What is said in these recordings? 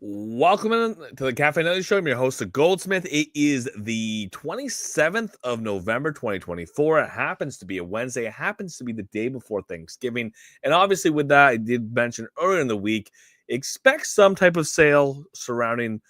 Welcome to the Cafe Nutty Show. I'm your host, the Goldsmith. It is the 27th of November, 2024. It happens to be a Wednesday. It happens to be the day before Thanksgiving. And obviously, with that, I did mention earlier in the week, expect some type of sale surrounding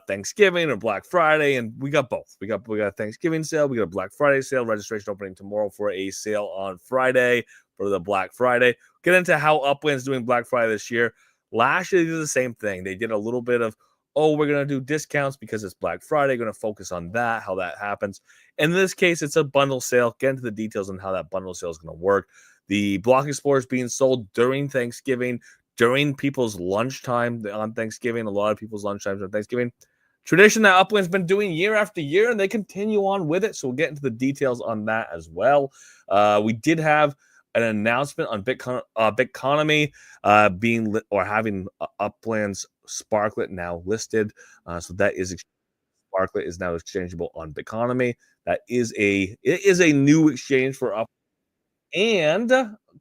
Thanksgiving or Black Friday. And we got both. We got a Thanksgiving sale. We got a Black Friday sale. Registration opening tomorrow for a sale on Friday for the Black Friday. Get into how Upland's doing Black Friday this year. Last year, they did the same thing. They did a little bit of, we're going to do discounts because it's Black Friday. Going to focus on that, how that happens. In this case, it's a bundle sale. Get into the details on how that bundle sale is going to work. The Block Explorer is being sold during Thanksgiving, during people's lunchtime on Thanksgiving. A lot of people's lunchtimes on Thanksgiving. Tradition that Upland's been doing year after year, and they continue on with it. So we'll get into the details on that as well. We did have an announcement on Bitconomy having Upland's Sparklet now listed. So that is Sparklet is now exchangeable on Bitconomy. It is a new exchange for Up, and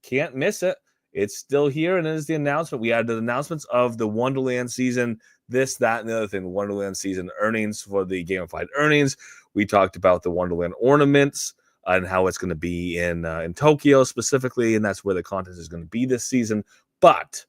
can't miss it. It's still here, and it is the announcement. We had the announcements of the Wonderland season, this, that, and the other thing. The Wonderland season earnings for the gamified earnings. We talked about the Wonderland ornaments and how it's going to be in Tokyo specifically, and that's where the contest is going to be this season. But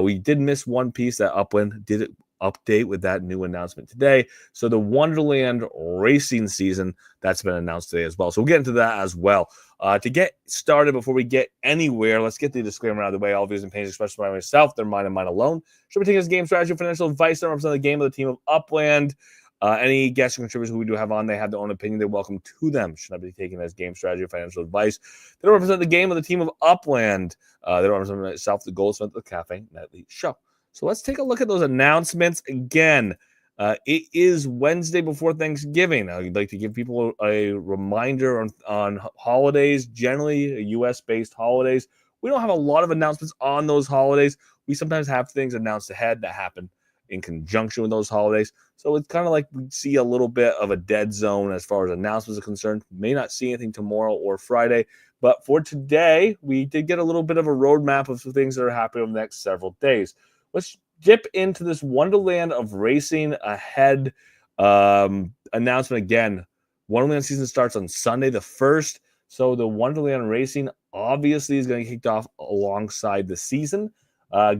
we did miss one piece that Upland did update with that new announcement today. So the Wonderland racing season, that's been announced today as well. So we'll get into that as well. To get started, before we get anywhere, let's get the disclaimer out of the way. All views and opinions expressed by myself, they're mine and mine alone. Should be taken as game strategy, financial advice, that represent the game of the team of Upland. Any guests and contributors who we do have on, they have their own opinion. They're welcome to them. Should not be taken as game strategy or financial advice. They don't represent the game of the team of Upland. They don't represent itself, the Goldsmith, the Cafe Nightly Show. So let's take a look at those announcements again. It is Wednesday before Thanksgiving. I'd like to give people a reminder on holidays, generally U.S.-based holidays. We don't have a lot of announcements on those holidays. We sometimes have things announced ahead that happen in conjunction with those holidays. So it's kind of like we see a little bit of a dead zone as far as announcements are concerned. May not see anything tomorrow or Friday, but for today, we did get a little bit of a roadmap of some things that are happening over the next several days. Let's dip into this Wonderland of Racing ahead announcement again. Wonderland season starts on Sunday the 1st. So the Wonderland Racing obviously is going to get kicked off alongside the season.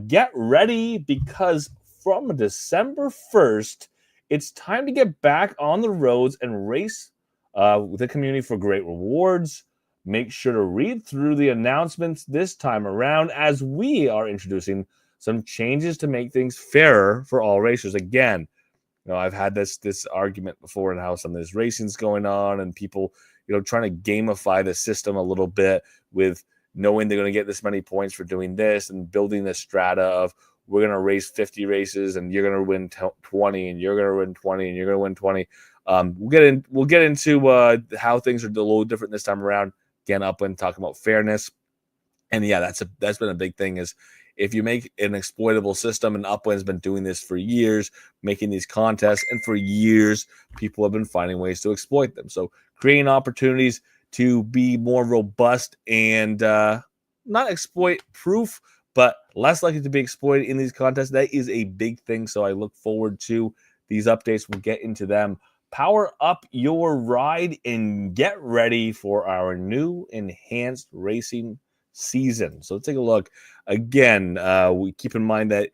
Get ready, because from December 1st, it's time to get back on the roads and race with the community for great rewards. Make sure to read through the announcements this time around, as we are introducing some changes to make things fairer for all racers. Again, I've had this argument before in how some of this racing's going on, and people, trying to gamify the system a little bit with knowing they're going to get this many points for doing this and building this strata of, we're going to race 50 races and you're going to win 20 and you're going to win 20 and you're going to win 20. We'll get into how things are a little different this time around. Again, Upland talking about fairness. And yeah, that's been a big thing, is if you make an exploitable system, and Upland's been doing this for years, making these contests, and for years, people have been finding ways to exploit them. So creating opportunities to be more robust and not exploit proof, but less likely to be exploited in these contests. That is a big thing. So I look forward to these updates. We'll get into them. Power up your ride and get ready for our new enhanced racing season. So let's take a look. Again, we keep in mind that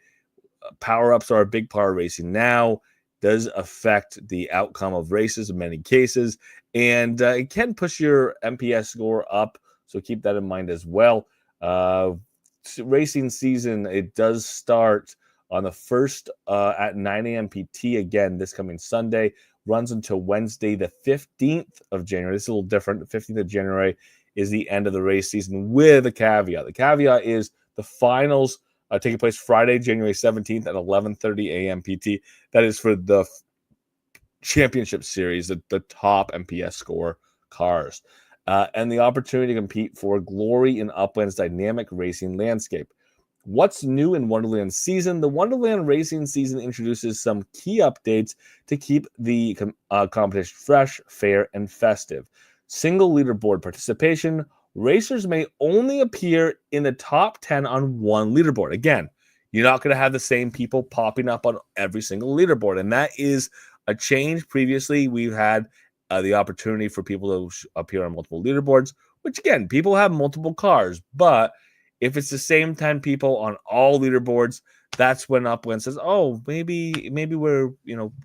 power-ups are a big part of racing now. Does affect the outcome of races in many cases, and it can push your MPS score up. So keep that in mind as well. Racing season, it does start on the 1st at 9 a.m. PT, again, this coming Sunday. Runs until Wednesday, the 15th of January. This is a little different. The 15th of January is the end of the race season, with a caveat. The caveat is the finals taking place Friday, January 17th at 11:30 a.m. PT. That is for the championship series, the top MPS score cars, and the opportunity to compete for glory in Upland's dynamic racing landscape. What's new in Wonderland season? The Wonderland racing season introduces some key updates to keep the competition fresh, fair, and festive. Single leaderboard participation. Racers may only appear in the top 10 on one leaderboard. Again, You're not going to have the same people popping up on every single leaderboard. And that is a change. Previously, we've had the opportunity for people to appear on multiple leaderboards, which again, people have multiple cars. But if it's the same 10 people on all leaderboards, that's when Upland says, oh, maybe we're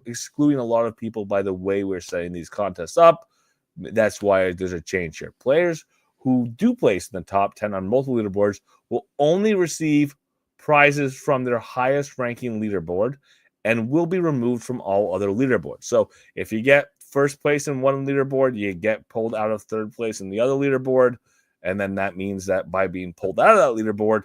excluding a lot of people by the way we're setting these contests up. That's why there's a change here. Players who do place in the top 10 on multiple leaderboards will only receive prizes from their highest ranking leaderboard and will be removed from all other leaderboards. So if you get first place in one leaderboard, you get pulled out of third place in the other leaderboard. And then that means that by being pulled out of that leaderboard,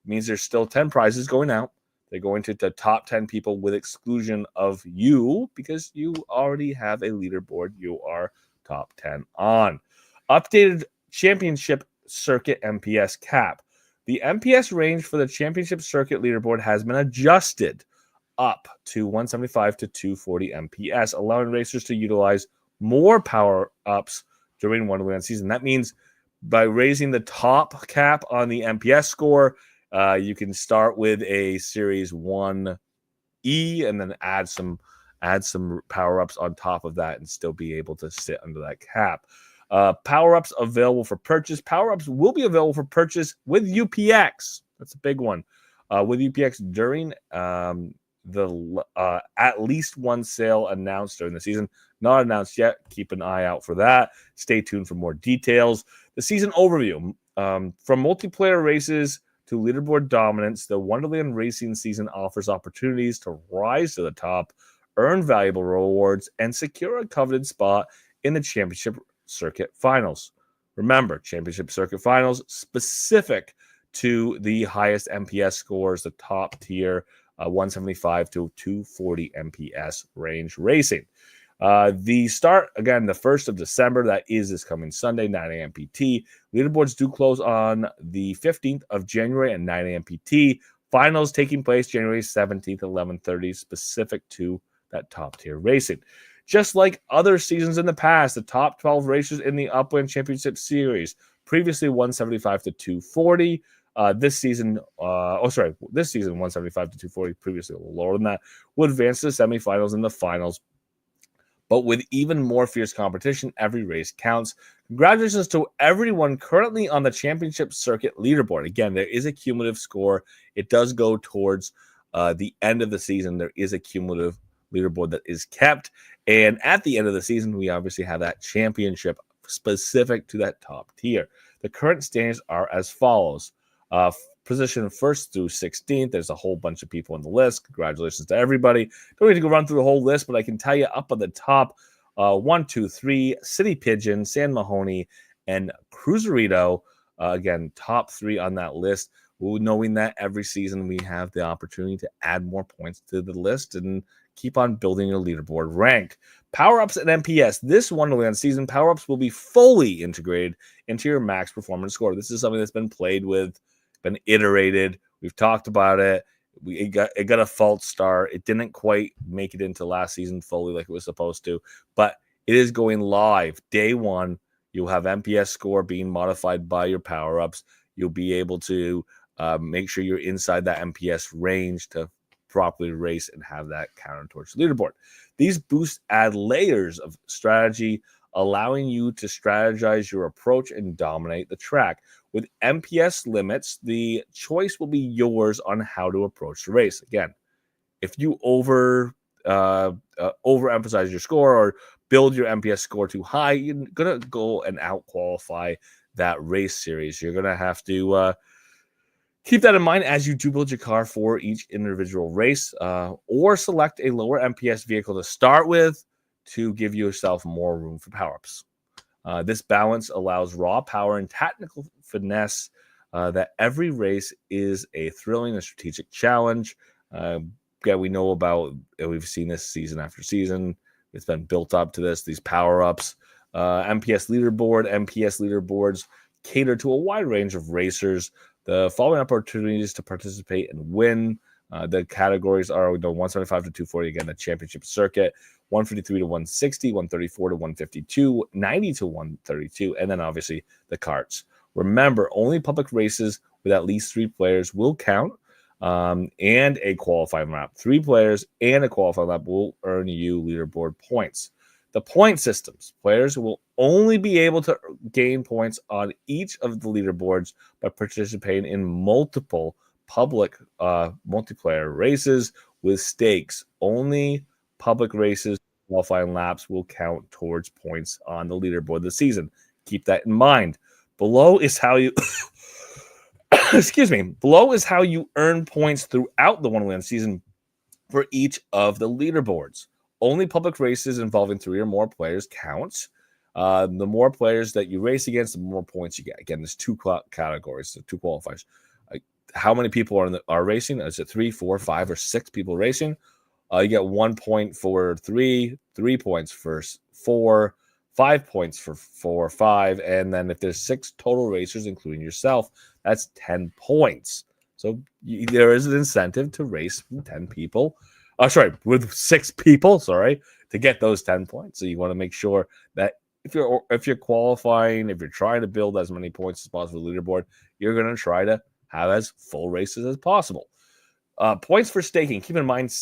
means there's still 10 prizes going out. They're going to the top 10 people with exclusion of you because you already have a leaderboard you are top 10 on. Updated championship circuit MPS cap. The MPS range for the championship circuit leaderboard has been adjusted up to 175 to 240 MPS, allowing racers to utilize more power-ups during Wonderland season. That means by raising the top cap on the MPS score, you can start with a Series 1E and then add some power-ups on top of that and still be able to sit under that cap. Power-ups available for purchase. Power-ups will be available for purchase with UPX. That's a big one. With UPX during the at least one sale announced during the season. Not announced yet. Keep an eye out for that. Stay tuned for more details. The season overview. From multiplayer races to leaderboard dominance, the Wonderland Racing season offers opportunities to rise to the top, earn valuable rewards, and secure a coveted spot in the championship circuit finals. Remember, championship circuit finals specific to the highest MPS scores, the top tier 175 to 240 MPS range racing. The start, again, the 1st of December, that is this coming Sunday, 9 a.m. PT. Leaderboards do close on the 15th of January at 9 a.m. PT. Finals taking place January 17th, 11:30, specific to that top tier racing. Just like other seasons in the past, the top 12 racers in the Upland Championship Series, previously 175 to 240. This season 175 to 240, previously a little lower than that, will advance to the semifinals and the finals. But with even more fierce competition, every race counts. Congratulations to everyone currently on the championship circuit leaderboard. Again, there is a cumulative score. It does go towards the end of the season. There is a cumulative leaderboard that is kept. And at the end of the season, we obviously have that championship specific to that top tier. The current standings are as follows. Position 1st through 16th. There's a whole bunch of people on the list. Congratulations to everybody. Don't need to go run through the whole list, but I can tell you up on the top, 1, 2, 3, City Pigeon, San Mahoney, and Cruiserito. Again, top 3 on that list. Knowing that every season we have the opportunity to add more points to the list and keep on building your leaderboard rank. Power-ups and MPS. This Wonderland season, power-ups will be fully integrated into your max performance score. This is something that's been played with, been iterated. We've talked about it. It got a false start. It didn't quite make it into last season fully like it was supposed to, but it is going live. Day 1, you'll have MPS score being modified by your power-ups. You'll be able to make sure you're inside that MPS range to properly race and have that counter towards the leaderboard. These boosts add layers of strategy, allowing you to strategize your approach and dominate the track. With MPS limits, the choice will be yours on how to approach the race. Again, if you overemphasize your score or build your MPS score too high, you're gonna go and out qualify that race series. You're gonna have to keep that in mind as you do build your car for each individual race, or select a lower MPS vehicle to start with to give yourself more room for power-ups. This balance allows raw power and tactical finesse that every race is a thrilling and strategic challenge. We know about, we've seen this season after season. It's been built up to this, these power-ups. MPS leaderboards cater to a wide range of racers. The following opportunities to participate and win. The categories are 175 to 240, again, the championship circuit, 153 to 160, 134 to 152, 90 to 132, and then obviously the carts. Remember, only public races with at least 3 players will count. and a qualifying lap. 3 players and a qualifying lap will earn you leaderboard points. The point systems. Players will only be able to gain points on each of the leaderboards by participating in multiple public multiplayer races with stakes. Only public races, qualifying laps will count towards points on the leaderboard this season. Keep that in mind. Below is how you excuse me. Below is how you earn points throughout the Wonderland season for each of the leaderboards. Only public races involving 3 or more players counts. The more players that you race against, the more points you get. Again, there's 2 categories, so 2 qualifiers. How many people are racing? Is it 3, 4, 5, or 6 people racing? You get 1 point for 3, 3 points for 4, 5 points for 4, 5, and then if there's 6 total racers, including yourself, that's 10 points. So there is an incentive to race with 10 people. With 6 people, to get those 10 points. So you want to make sure that if you're qualifying, if you're trying to build as many points as possible on the leaderboard, you're going to try to have as full races as possible. Points for staking. Keep in mind,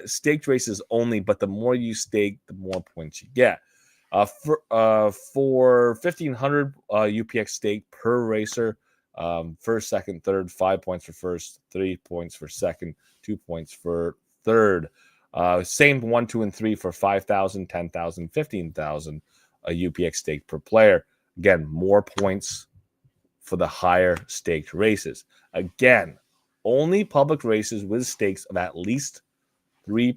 staked races only, but the more you stake, the more points you get. For 1,500 UPX stake per racer, first, second, third, 5 points for first, 3 points for second, 2 points for third. Same 1, 2, and 3 for 5,000, 10,000, 15,000 UPX stake per player. Again, more points for the higher staked races. Again, only public races with stakes of at least 3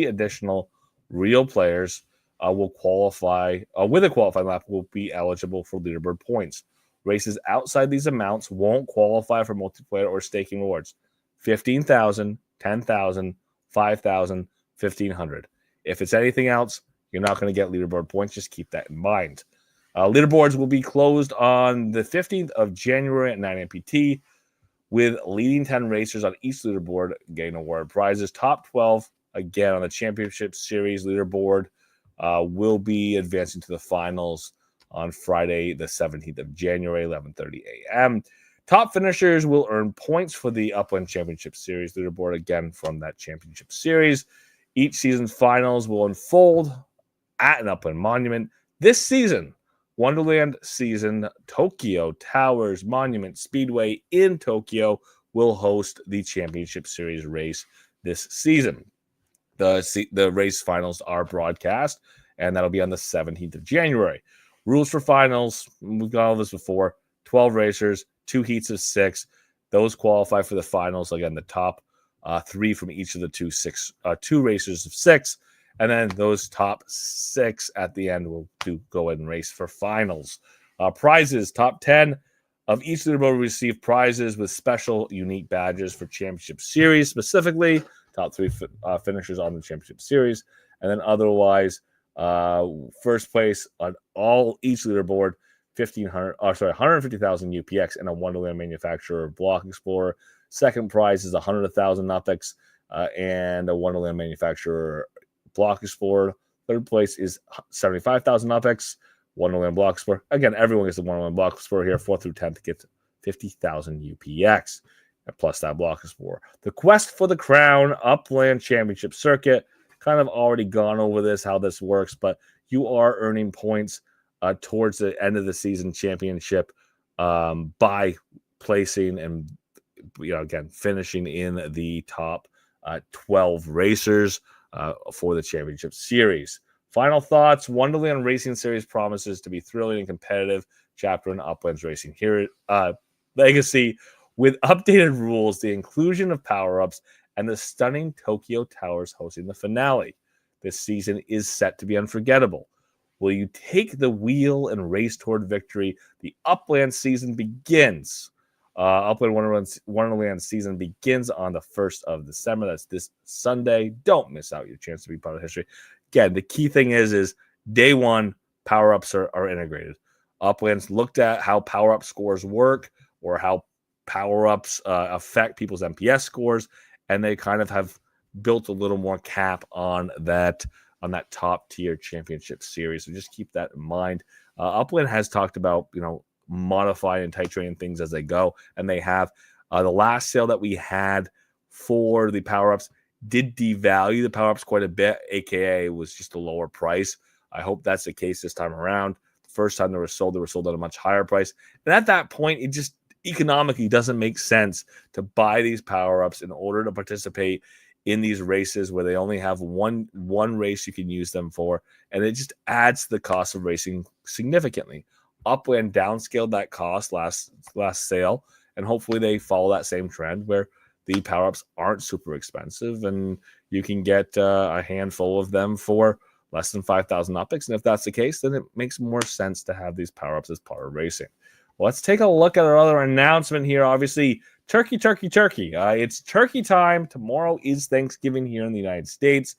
additional real players will qualify with a qualifying lap will be eligible for leaderboard points. Races outside these amounts won't qualify for multiplayer or staking rewards. 15,000, 10,000, 5,000, 1,500. If it's anything else, you're not going to get leaderboard points. Just keep that in mind. Leaderboards will be closed on the 15th of January at 9 a.m. PT, with leading 10 racers on each leaderboard getting awarded prizes. Top 12, again, on the Championship Series leaderboard, will be advancing to the finals on Friday, the 17th of January, 11:30 a.m. Top finishers will earn points for the Upland Championship Series leaderboard, again, from that Championship Series. Each season's finals will unfold at an Upland monument. This season, Wonderland season, Tokyo Towers Monument Speedway in Tokyo will host the Championship Series race this season. The race finals are broadcast, and that'll be on the 17th of January. Rules for finals, we've got all this before. 12 racers, 2 heats of 6. Those qualify for the finals. Again, the top 3 from each of the 2 racers of 6. And then those top 6 at the end will go ahead and race for finals. Prizes, top 10 of each leaderboard will receive prizes with special unique badges for Championship Series, specifically top 3 finishers on the Championship Series. And then otherwise, first place on each leaderboard, 150,000 UPX and a Wonderland Manufacturer Block Explorer. Second prize is 100,000 UPX and a Wonderland Manufacturer Block Explorer. Third place is 75,000 UPX, Wonderland Block Explorer. Again, everyone gets the Wonderland Block Explorer here. 4th through 10th gets 50,000 UPX, plus that Block Explorer. The Quest for the Crown Upland Championship Circuit. Kind of already gone over this, how this works, but you are earning points towards the end of the season championship by placing and, again, finishing in the top 12 racers for the Championship Series. Final thoughts. Wonderland Racing Series promises to be thrilling and competitive chapter in Upland's Racing here legacy, with updated rules, the inclusion of power-ups, and the stunning Tokyo Towers hosting the finale. This season is set to be unforgettable. Will you take the wheel and race toward victory? The Upland season begins. Upland Wonderland season begins on the 1st of December. That's this Sunday. Don't miss out your chance to be part of history. Again, the key thing is day one, power-ups are integrated. Upland's looked at how power-up scores work or how power-ups affect people's MPS scores, and they kind of have built a little more cap on that top tier Championship Series. So just keep that in mind. Upland has talked about, modifying and titrating things as they go, and they have. The last sale that we had for the power-ups did devalue the power-ups quite a bit, aka was just a lower price. I hope that's the case this time around. The first time they were sold at a much higher price. And at that point, it just economically doesn't make sense to buy these power-ups in order to participate in these races where they only have one race you can use them for, and it just adds to the cost of racing significantly. Upland downscaled that cost last sale, and hopefully they follow that same trend where the power-ups aren't super expensive and you can get a handful of them for less than 5,000 UPIX. And if that's the case, then it makes more sense to have these power-ups as part of racing. Well, let's take a look at our other announcement here. Obviously, turkey. It's turkey time. Tomorrow is Thanksgiving here in the United States.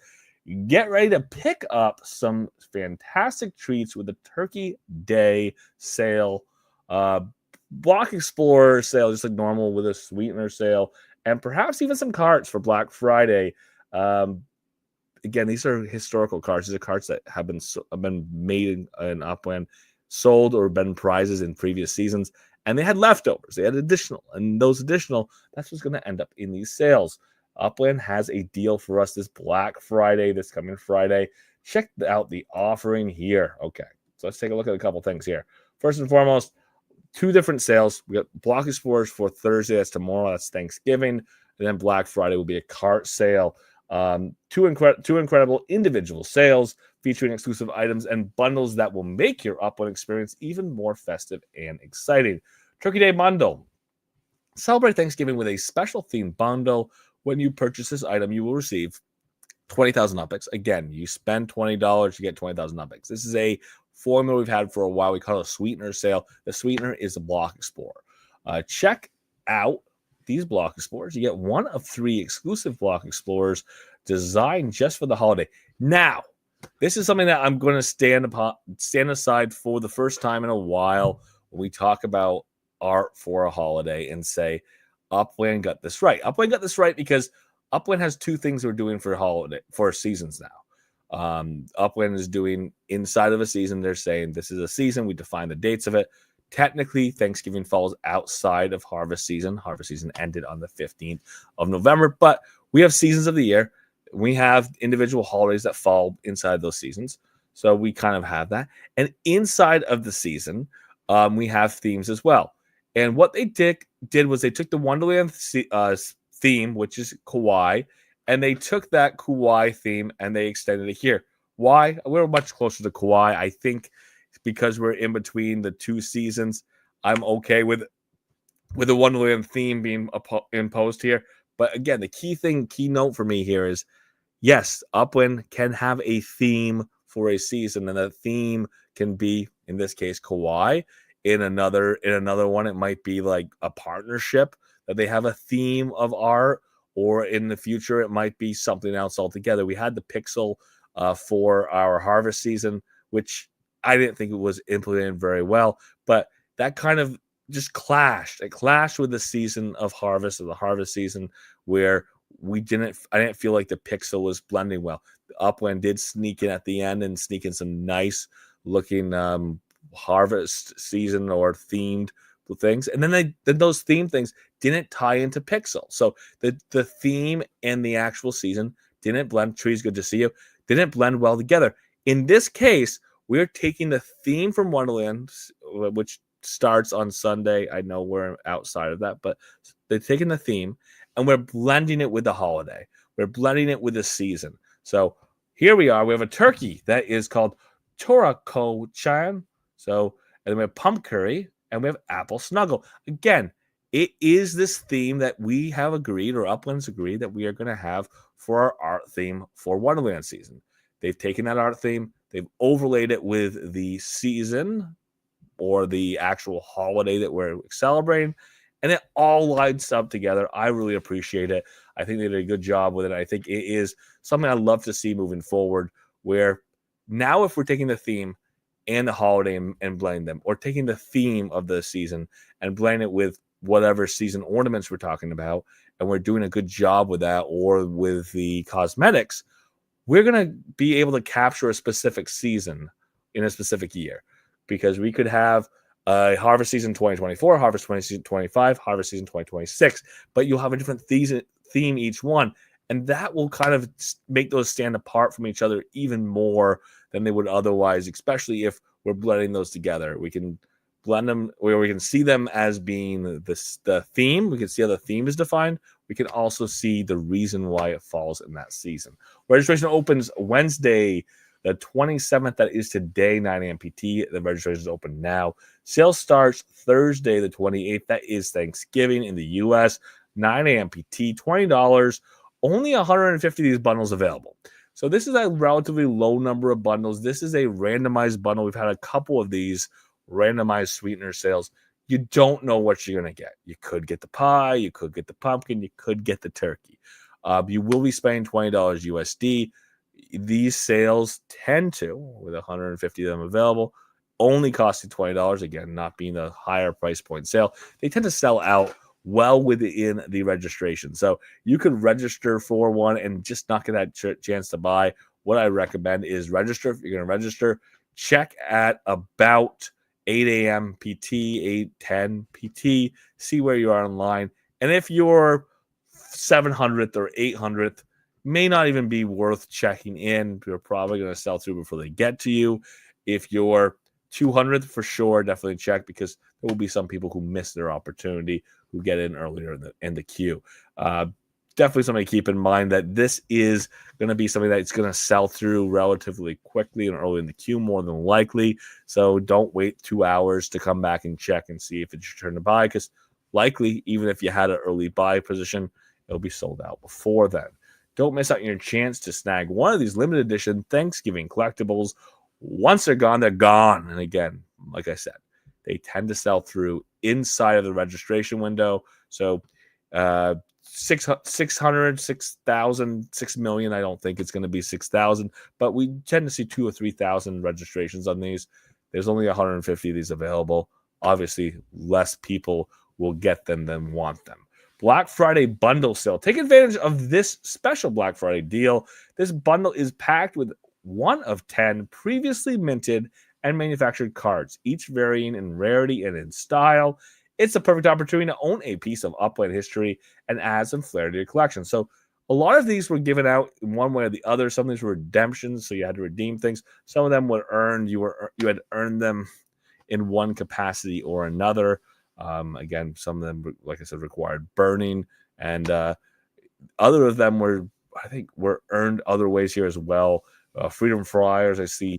Get ready to pick up some fantastic treats with the Turkey Day sale. Block Explorer sale, just like normal, with a sweetener sale, and perhaps even some cards for Black Friday. Again, these are historical cards. These are cards that have been made in Upland, sold or been prizes in previous seasons, and they had leftovers. They had additional, and those additional, that's what's going to end up in these sales. Upland has a deal for us this Black Friday, this coming Friday. Check out the offering here. Okay, so let's take a look at a couple things here. First and foremost, two different sales. We got Block Explorers for Thursday. That's tomorrow. That's Thanksgiving. And then Black Friday will be a cart sale. Two incredible individual sales featuring exclusive items and bundles that will make your Upland experience even more festive and exciting. Turkey Day Bundle. Celebrate Thanksgiving with a special themed bundle. When you purchase this item, you will receive 20,000 UPIX. Again, you spend $20, you get 20,000 UPIX. This is a formula we've had for a while. We call it a sweetener sale. The sweetener is a Block Explorer. Check out these Block Explorers. You get one of 3 exclusive Block Explorers designed just for the holiday. Now, this is something that I'm going to stand aside for the first time in a while when we talk about art for a holiday and say, Upland got this right. Upland got this right because Upland has 2 things we're doing for seasons now. Upland is doing inside of a season. They're saying this is a season. We define the dates of it. Technically, Thanksgiving falls outside of harvest season. Harvest season ended on the 15th of November, but we have seasons of the year. We have individual holidays that fall inside those seasons. So we kind of have that. And inside of the season, we have themes as well. And what they did was they took the Wonderland theme, which is Kauai, and they took that Kauai theme and they extended it here. Why? We're much closer to Kauai. I think because we're in between the 2 seasons, I'm okay with the Wonderland theme being imposed here. But again, the key note for me here is, yes, Upland can have a theme for a season, and that theme can be, in this case, Kauai. In another one, it might be like a partnership that they have a theme of art, or in the future, it might be something else altogether. We had the pixel for our harvest season, which I didn't think it was implemented very well, but that kind of just clashed. It clashed with the season of harvest, or the harvest season, where I didn't feel like the pixel was blending well. Upland did sneak in at the end and sneak in some nice looking harvest season or themed things, and then those theme things didn't tie into pixel. So the theme and the actual season didn't blend. Trees, good to see you. Didn't blend well together. In this case, we're taking the theme from Wonderland, which starts on Sunday. I know we're outside of that, but they're taking the theme and we're blending it with the holiday. We're blending it with the season. So here we are. We have a turkey that is called Torako-chan. So, and then we have pump curry and we have apple snuggle. Again, it is this theme that we have agreed, or Upland's agreed, that we are going to have for our art theme for Wonderland season. They've taken that art theme, they've overlaid it with the season or the actual holiday that we're celebrating, and it all lines up together. I really appreciate it. I think they did a good job with it. I think it is something I love to see moving forward, where now if we're taking the theme and the holiday and blending them, or taking the theme of the season and blending it with whatever season ornaments we're talking about, and we're doing a good job with that, or with the cosmetics, we're going to be able to capture a specific season in a specific year, because we could have Harvest season 2024, harvest 2025, harvest season 2026. But you'll have a different theme each one. And that will kind of make those stand apart from each other even more than they would otherwise, especially if we're blending those together. We can blend them where we can see them as being the theme. We can see how the theme is defined. We can also see the reason why it falls in that season. Registration opens Wednesday, the 27th. That is today, 9 a.m. PT. The registration is open now. Sales starts Thursday, the 28th. That is Thanksgiving in the U.S. 9 a.m. PT, $20. Only 150 of these bundles available. So this is a relatively low number of bundles. This is a randomized bundle. We've had a couple of these randomized sweetener sales. You don't know what you're going to get. You could get the pie. You could get the pumpkin. You could get the turkey. You will be spending $20 USD. These sales tend to, with 150 of them available, only costing $20. Again, not being a higher price point sale. They tend to sell out well within the registration. So you could register for one and just not get that chance to buy. What I recommend is register. If you're going to register, check at about 8 a.m. PT, 8:10 PT, see where you are online. And if you're 700th or 800th, may not even be worth checking in. You're probably going to sell through before they get to you. If you're 200th, for sure, definitely check, because there will be some people who miss their opportunity, who get in earlier in the queue. Definitely something to keep in mind, that this is going to be something that's going to sell through relatively quickly and early in the queue, more than likely. So don't wait 2 hours to come back and check and see if it's your turn to buy, because likely, even if you had an early buy position, it'll be sold out before then. Don't miss out on your chance to snag one of these limited edition Thanksgiving collectibles. Once they're gone, they're gone. And again, like I said, they tend to sell through inside of the registration window. So 600, 6,000, 6 million. I don't think it's going to be 6,000, but we tend to see 2,000 or 3,000 registrations on these. There's only 150 of these available. Obviously, less people will get them than want them. Black Friday bundle sale. Take advantage of this special Black Friday deal. This bundle is packed with 1 of 10 previously minted and manufactured cards, each varying in rarity and in style. It's the perfect opportunity to own a piece of Upland history and add some flair to your collection. So a lot of these were given out in one way or the other. Some of these were redemptions, so you had to redeem things. Some of them were earned. You had earned them in one capacity or another. Again, some of them, like I said, required burning, and other of them were, I think, were earned other ways here as well. Freedom Fryers, I see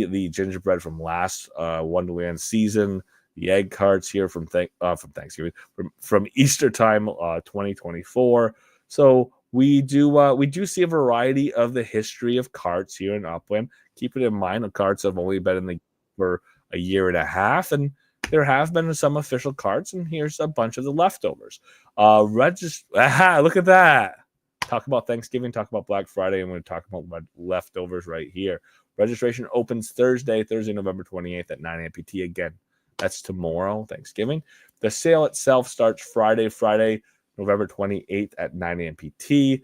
the gingerbread from last Wonderland season. The egg carts here from Thanksgiving, from Easter time, 2024. So we do see a variety of the history of carts here in Upland. Keep it in mind, the carts have only been in the for a year and a half, and there have been some official carts, and here's a bunch of the leftovers. Look at that. Talk about Thanksgiving, talk about Black Friday, and we're going to talk about leftovers right here. Registration opens Thursday, November 28th at 9 a.m. PT. Again, that's tomorrow, Thanksgiving. The sale itself starts Friday, November 28th at 9 a.m. PT.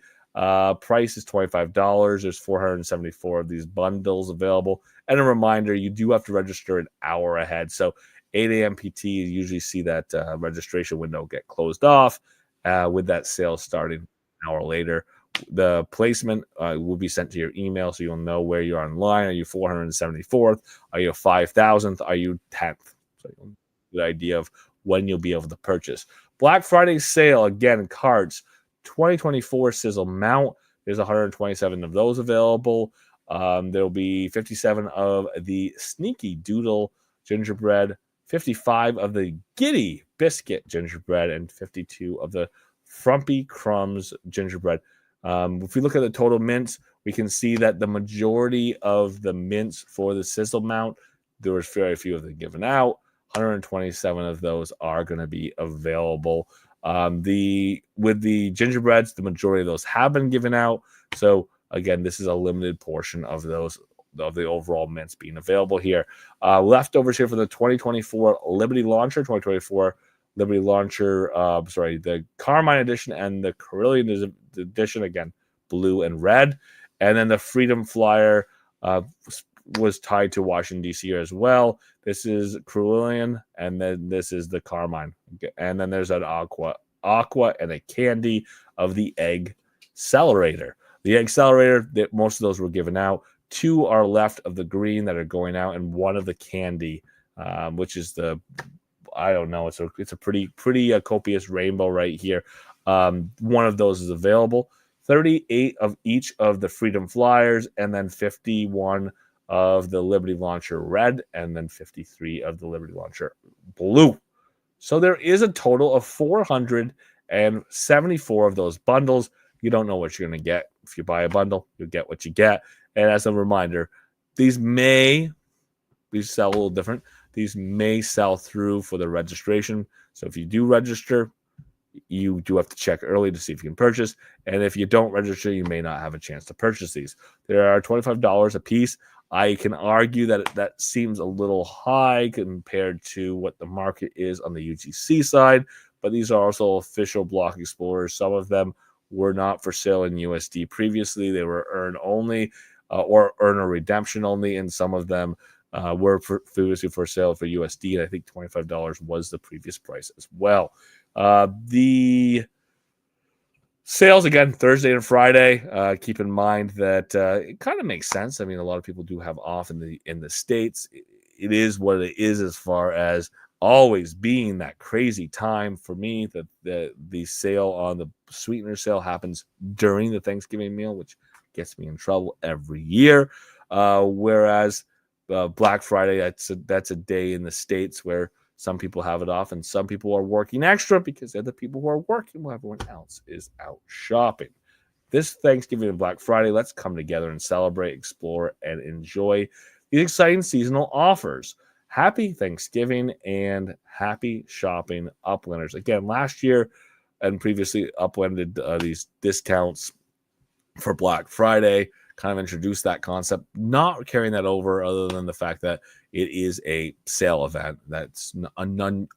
Price is $25. There's 474 of these bundles available. And a reminder, you do have to register an hour ahead. So 8 a.m. PT, you usually see that registration window get closed off with that sale starting an hour later. The placement will be sent to your email, so you'll know where you're online. Are you 474th? Are you 5,000th? Are you 10th? So you'll get a good idea of when you'll be able to purchase. Black Friday sale, again, cards, 2024 Sizzle Mount. There's 127 of those available. There'll be 57 of the Sneaky Doodle gingerbread, 55 of the Giddy Biscuit gingerbread, and 52 of the Frumpy Crumbs gingerbread. If we look at the total mints, we can see that the majority of the mints for the Sizzle Mount, there was very few of them given out. 127 of those are going to be available. With the gingerbreads, the majority of those have been given out. So again, this is a limited portion of those, of the overall mints being available here. Leftovers here for the 2024 Liberty Launcher, the Carmine edition and the Carillion edition, again, blue and red. And then the Freedom Flyer was tied to Washington, D.C. as well. This is Cerulean, and then this is the Carmine. And then there's an Aqua, and a Candy of the Egg Accelerator. The Egg Accelerator, most of those were given out. 2 are left of the green that are going out, and 1 of the Candy, which is the, I don't know, it's a pretty copious rainbow right here. 1 of those is available. 38 of each of the Freedom Flyers, and then 51 of the Liberty Launcher Red, and then 53 of the Liberty Launcher Blue. So there is a total of 474 of those bundles. You don't know what you're going to get. If you buy a bundle, you'll get what you get. And as a reminder, these sell a little different. These may sell through for the registration. So if you do register, you do have to check early to see if you can purchase. And if you don't register, you may not have a chance to purchase these. There are $25 a piece. I can argue that that seems a little high compared to what the market is on the UGC side, but these are also official Block Explorers. Some of them were not for sale in USD previously. They were earn only or earn a redemption only, and some of them were previously for sale for USD, and I think $25 was the previous price as well. The sales, again, Thursday and Friday. Keep in mind that it kind of makes sense. I mean, a lot of people do have off in the States. It is what it is as far as always being that crazy time for me. That the sale on the sweetener sale happens during the Thanksgiving meal, which gets me in trouble every year. Whereas Black Friday, that's a day in the States where some people have it off, and some people are working extra because they're the people who are working while everyone else is out shopping. This Thanksgiving and Black Friday, let's come together and celebrate, explore, and enjoy these exciting seasonal offers. Happy Thanksgiving and happy shopping, Uplanders. Again, last year and previously, Uplanded these discounts for Black Friday, kind of introduced that concept, not carrying that over other than the fact that it is a sale event. That's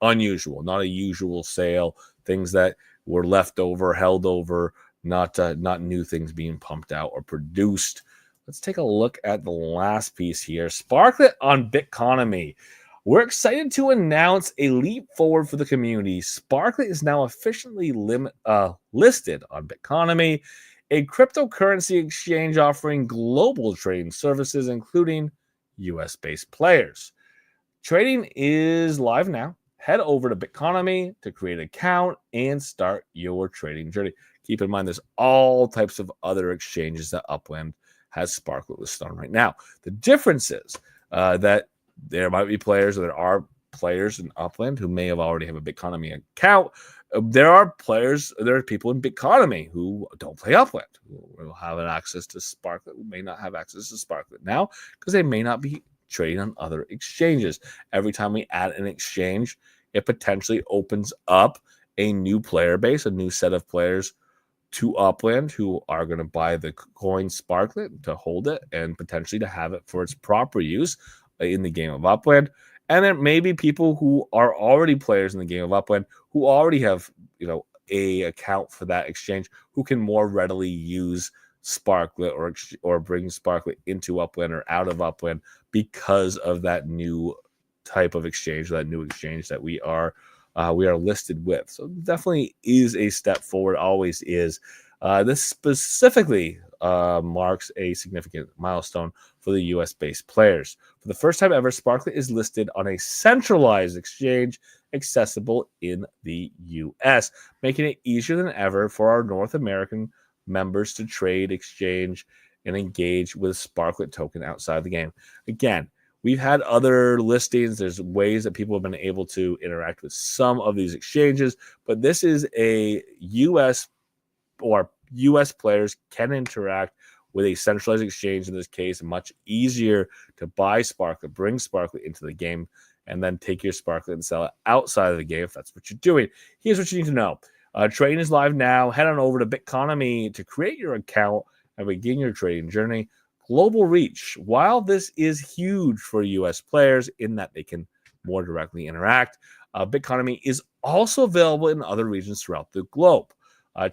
unusual, not a usual sale, things that were left over, held over, not new things being pumped out or produced. Let's take a look at the last piece here. Sparklet on Bitconomy. We're excited to announce a leap forward for the community. Sparklet is now officially listed on Bitconomy, a cryptocurrency exchange offering global trading services, including US-based players. Trading is live now. Head over to Bitconomy to create an account and start your trading journey. Keep in mind, there's all types of other exchanges that Upland has Sparklet listed on right now. The difference is that there might be players, or there are players in Upland who may have already have a Bitconomy account. There are people in Bitconomy who don't play Upland, who will have access to Sparklet, who may not have access to Sparklet now because they may not be trading on other exchanges. Every time we add an exchange, it potentially opens up a new player base, a new set of players to Upland who are going to buy the coin Sparklet to hold it and potentially to have it for its proper use in the game of Upland. And there may be people who are already players in the game of Upland who already have, a account for that exchange, who can more readily use Sparklet or bring Sparklet into Upland or out of Upland because of that new type of exchange, that new exchange that we are listed with. So definitely is a step forward, always is. This specifically marks a significant milestone for the US-based players. For the first time ever, Sparklet is listed on a centralized exchange accessible in the US, making it easier than ever for our North American members to trade, exchange, and engage with Sparklet token outside the game. Again, we've had other listings. There's ways that people have been able to interact with some of these exchanges, but this is a US players can interact with a centralized exchange, in this case, much easier to buy Sparklet, bring Sparklet into the game, and then take your Sparklet and sell it outside of the game if that's what you're doing. Here's what you need to know. Trading is live now. Head on over to Bitconomy to create your account and begin your trading journey. Global reach. While this is huge for US players in that they can more directly interact, Bitconomy is also available in other regions throughout the globe.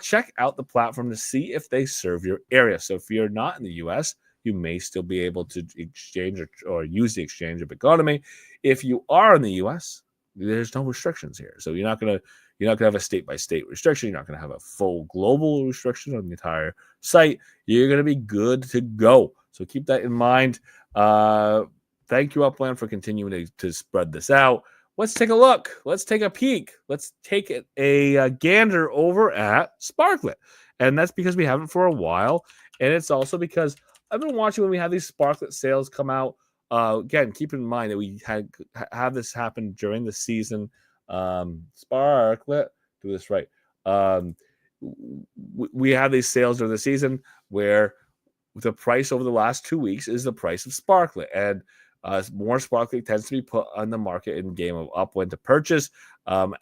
Check out the platform to see if they serve your area. So if you're not in the US, you may still be able to exchange or use the exchange of Bitconomy. If you are in the US, there's no restrictions here. So you're not gonna have a state by state restriction. You're not gonna have a full global restriction on the entire site. You're gonna be good to go. So keep that in mind. Thank you, Upland, for continuing to spread this out. Let's take a look. Let's take a peek. Let's take a gander over at Sparklet. And that's because we haven't for a while. And it's also because I've been watching when we have these Sparklet sales come out. Again, keep in mind that we have this happen during the season. Sparklet, do this right. We have these sales during the season where the price over the last 2 weeks is the price of Sparklet. And more Sparklet tends to be put on the market in game of Upland to purchase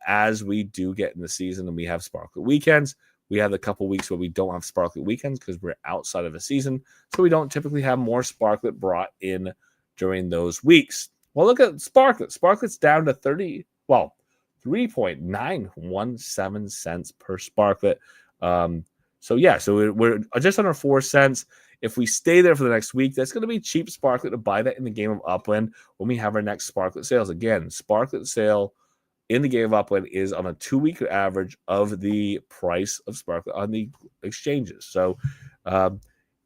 as we do get in the season and we have Sparklet weekends. We have a couple weeks where we don't have Sparklet weekends because we're outside of the season. So we don't typically have more Sparklet brought in during those weeks. Well, look at Sparklet. Sparklet's down to 3.917 cents per Sparklet. So we're just under 4 cents. If we stay there for the next week, that's going to be cheap Sparklet to buy that in the game of Upland when we have our next Sparklet sales. Again, Sparklet sale in the game of Upland is on a 2-week average of the price of Sparklet on the exchanges. So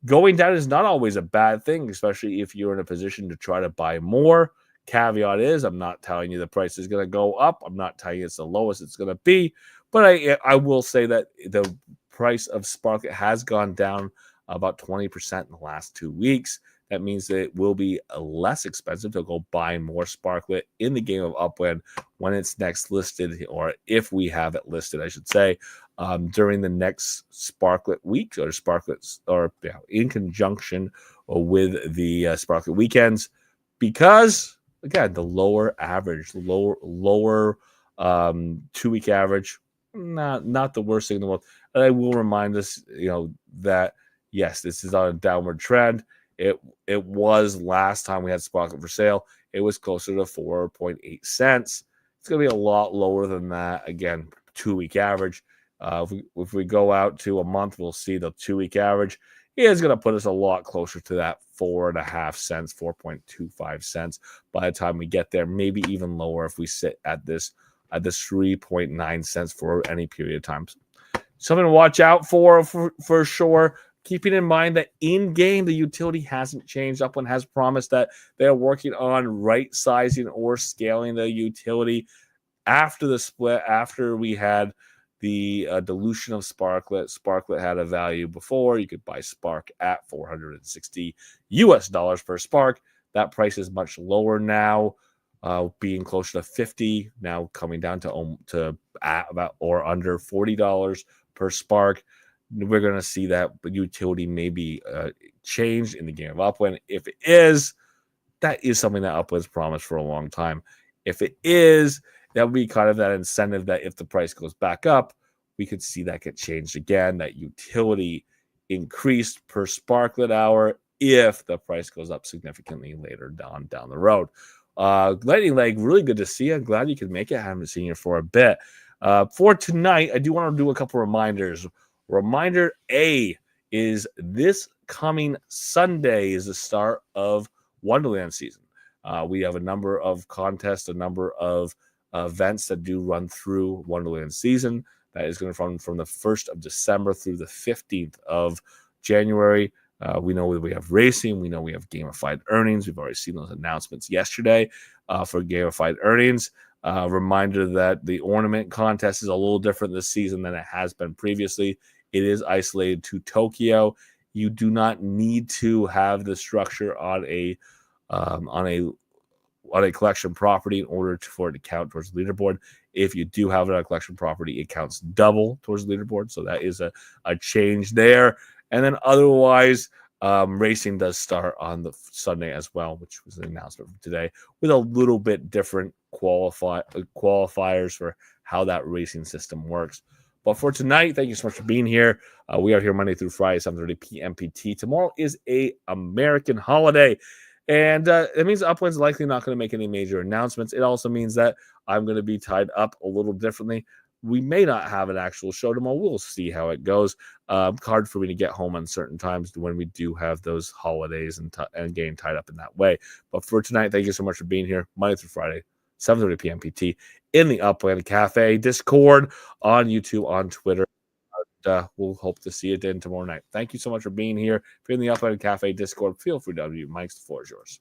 going down is not always a bad thing, especially if you're in a position to try to buy more. Caveat is, I'm not telling you the price is going to go up. I'm not telling you it's the lowest it's going to be. But I will say that the price of Sparklet has gone down about 20% in the last 2 weeks. That means that it will be less expensive to go buy more Sparklet in the game of Upland when it's next listed, or if we have it listed, I should say, during the next Sparklet week or Sparklets, or in conjunction with the Sparklet weekends, because again, the lower 2-week average, not the worst thing in the world. And I will remind us, that yes, this is on a downward trend. It was last time we had Sparklet for sale. It was closer to 4.8 cents. It's going to be a lot lower than that. Again, 2-week average. If we go out to a month, we'll see the 2-week average is going to put us a lot closer to that 4.5 cents, 4.25 cents by the time we get there. Maybe even lower if we sit at this 3.9 cents for any period of time. Something to watch out for sure. Keeping in mind that in-game, the utility hasn't changed. Upland has promised that they're working on right-sizing or scaling the utility after the split, after we had the dilution of Sparklet. Sparklet had a value before. You could buy Spark at $460 per Spark. That price is much lower now, being closer to 50, now coming down to about or under $40 per Spark. We're going to see that utility may be changed in the game of Upland. If it is, that is something that Upland's promised for a long time. If it is, that would be kind of that incentive that if the price goes back up, we could see that get changed again, that utility increased per Sparklet hour if the price goes up significantly later down the road. Lightning Leg, really good to see you. I'm glad you could make it. I haven't seen you for a bit. For tonight, I do want to do a couple reminders. Reminder A is this coming Sunday is the start of Wonderland season. We have a number of contests, a number of events that do run through Wonderland season. That is going to run from the 1st of December through the 15th of January. We know we have racing. We know we have gamified earnings. We've already seen those announcements yesterday for gamified earnings. Reminder that the ornament contest is a little different this season than it has been previously. It is isolated to Tokyo. You do not need to have the structure on a collection property in order for it to count towards the leaderboard. If you do have it on a collection property, it counts double towards the leaderboard. So that is a change there. And then otherwise, racing does start on the Sunday as well, which was an announcement from today, with a little bit different qualifiers for how that racing system works. But for tonight, thank you so much for being here. We are here Monday through Friday, 7:30 p.m. PT. Tomorrow is a American holiday. And it means Upland's likely not going to make any major announcements. It also means that I'm going to be tied up a little differently. we may not have an actual show tomorrow. We'll see how it goes. Hard for me to get home on certain times when we do have those holidays and getting tied up in that way. But for tonight, thank you so much for being here, Monday through Friday, 7:30 p.m. PT, in the Upland Cafe Discord, on YouTube, on Twitter. We'll hope to see you then tomorrow night. Thank you so much for being here. If you're in the Upland Cafe Discord, feel free to unmute. Mike's, the floor is yours.